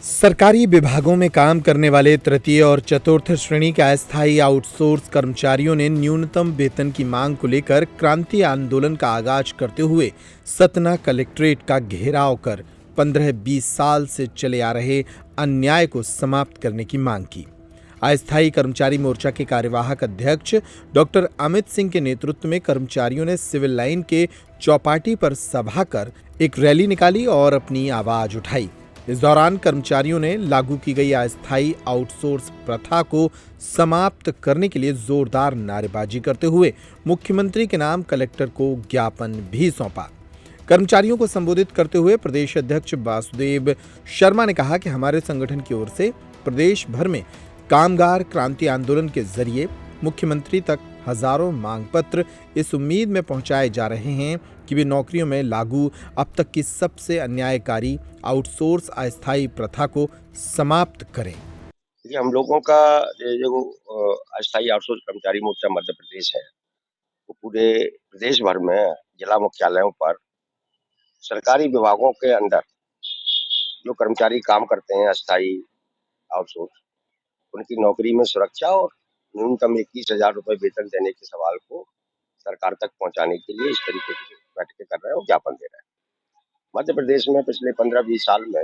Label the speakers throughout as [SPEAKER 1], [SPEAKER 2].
[SPEAKER 1] सरकारी विभागों में काम करने वाले तृतीय और चतुर्थ श्रेणी के अस्थायी आउटसोर्स कर्मचारियों ने न्यूनतम वेतन की मांग को लेकर क्रांति आंदोलन का आगाज करते हुए सतना कलेक्ट्रेट का घेराव कर 15-20 साल से चले आ रहे अन्याय को समाप्त करने की मांग की। अस्थायी कर्मचारी मोर्चा के कार्यवाहक अध्यक्ष डॉक्टर अमित सिंह के नेतृत्व में कर्मचारियों ने सिविल लाइन के चौपाटी पर सभा कर एक रैली निकाली और अपनी आवाज उठाई। इस दौरान कर्मचारियों ने लागू की गई अस्थायी आउटसोर्स प्रथा को समाप्त करने के लिए जोरदार नारेबाजी करते हुए मुख्यमंत्री के नाम कलेक्टर को ज्ञापन भी सौंपा। कर्मचारियों को संबोधित करते हुए प्रदेश अध्यक्ष वासुदेव शर्मा ने कहा कि हमारे संगठन की ओर से प्रदेश भर में कामगार क्रांति आंदोलन के जरिए मुख्यमंत्री तक हजारों मांग पत्र इस उम्मीद में पहुंचाए जा रहे हैं कि वे नौकरियों में लागू अब तक की सबसे अन्यायकारी आउटसोर्स अस्थायी प्रथा को समाप्त करें।
[SPEAKER 2] देखिए, हम लोगों का जो अस्थायी आउटसोर्स कर्मचारी मोर्चा मध्य प्रदेश है, वो पूरे प्रदेश भर में जिला मुख्यालयों पर सरकारी विभागों के अंदर जो कर्मचारी काम करते हैं अस्थायी आउटसोर्स, उनकी नौकरी में सुरक्षा और न्यूनतम 21,000 रुपए वेतन देने के सवाल को सरकार तक पहुंचाने के लिए इस तरीके की बैठकें कर रहे हैं और ज्ञापन दे रहे हैं। मध्य प्रदेश में पिछले 15-20 साल में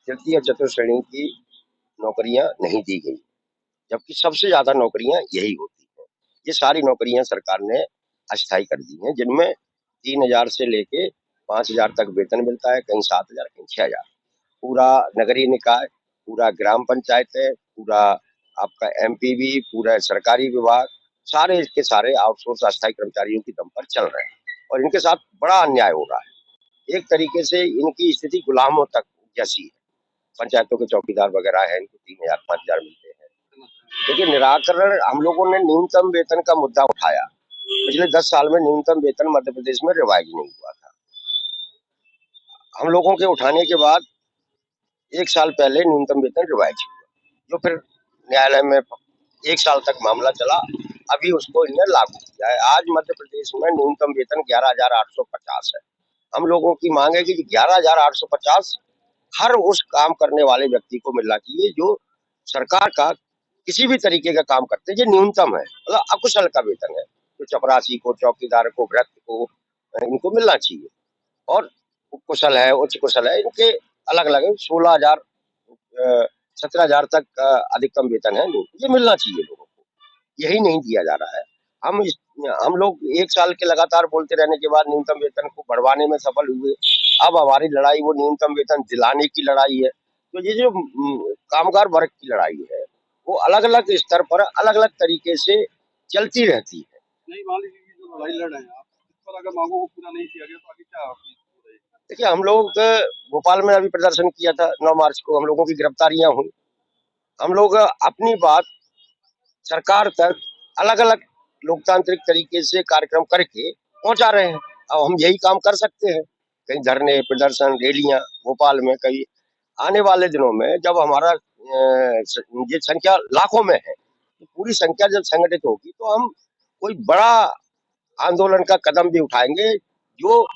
[SPEAKER 2] तृतीय और चतुर्थ श्रेणी की नौकरियां नहीं दी गई, जबकि सबसे ज्यादा नौकरियां यही होती हैं। ये सारी नौकरियां सरकार ने अस्थायी कर दी हैं, जिनमें 3,000 से लेके 5,000 तक वेतन मिलता है, कहीं 7,000, कहीं 6,000। पूरा नगरीय निकाय, पूरा ग्राम पंचायत है, पूरा आपका एमपीवी, पूरा सरकारी विभाग, सारे के सारे आउटसोर्स अस्थायी कर्मचारियों की दम पर चल रहे हैं और इनके साथ बड़ा अन्याय हो रहा है। एक तरीके से इनकी स्थिति गुलामों तक जैसी है। पंचायतों के चौकीदार वगैरह है, इनको 3,000 5,000 मिलते हैं। देखिए, निराकरण हम लोगों ने न्यूनतम वेतन का मुद्दा उठाया। पिछले 10 साल में न्यूनतम वेतन मध्य प्रदेश में रिवाइज नहीं हुआ था। हम लोगों के उठाने के बाद 1 साल पहले न्यूनतम वेतन रिवाइज हुआ, जो फिर न्यायालय में 1 साल तक मामला चला। अभी उसको इन्होंने लागू किया है। आज मध्य प्रदेश में न्यूनतम वेतन 11,850 है। हम लोगों की मांग है कि 11,850 हर उस काम करने वाले व्यक्ति को मिलना चाहिए जो सरकार का किसी भी तरीके का काम करते हैं। ये न्यूनतम है, मतलब अकुशल का वेतन है। तो चपरासी को, चौकीदार को, भृत्य को इनको मिलना चाहिए। और कुशल है, उच्च कुशल है, इनके अलग अलग 16,000 17,000 तक अधिकतम वेतन है। ये मिलना चाहिए लोगों को, यही नहीं दिया जा रहा है। हम लोग 1 साल के लगातार बोलते रहने के बाद न्यूनतम वेतन को बढ़वाने में सफल हुए। अब हमारी लड़ाई वो न्यूनतम वेतन दिलाने की लड़ाई है। तो ये जो कामगार वर्ग की लड़ाई है, वो अलग अलग स्तर पर अलग अलग तरीके से चलती रहती है।
[SPEAKER 3] नहीं, मान लीजिए जो लड़ाई लड़ रहे हैं आप, इस पर अगर मांगों को पूरा नहीं किया गया तो आगे क्या आपकी रहेगी?
[SPEAKER 2] देखिए, हम लोग भोपाल में अभी प्रदर्शन किया था 9 मार्च को, हम लोगों की गिरफ्तारियां हुई। हम लोग अपनी बात सरकार तक अलग अलग लोकतांत्रिक तरीके से कार्यक्रम करके पहुंचा रहे हैं। अब हम यही काम कर सकते हैं, कहीं धरने, प्रदर्शन, रैलियां भोपाल में। कहीं आने वाले दिनों में जब हमारा ये संख्या लाखों में है, तो पूरी संख्या जब संगठित होगी तो हम कोई बड़ा आंदोलन का कदम भी उठाएंगे, जो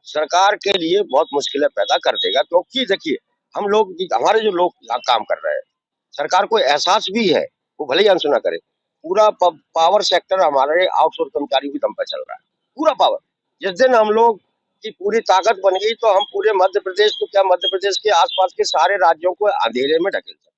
[SPEAKER 2] सरकार के लिए बहुत मुश्किलें पैदा कर देगा। क्योंकि देखिए, हम लोग, हमारे जो लोग यहाँ काम कर रहे हैं, सरकार को एहसास भी है, वो भले ही अनसुना करे। पूरा पावर सेक्टर हमारे आउटसोर्स कर्मचारियों की दम पर चल रहा है, पूरा पावर। जिस दिन हम लोग की पूरी ताकत बन गई तो हम पूरे मध्य प्रदेश, तो क्या मध्य प्रदेश के आसपास के सारे राज्यों को अंधेरे में ढकेल सकते हैं।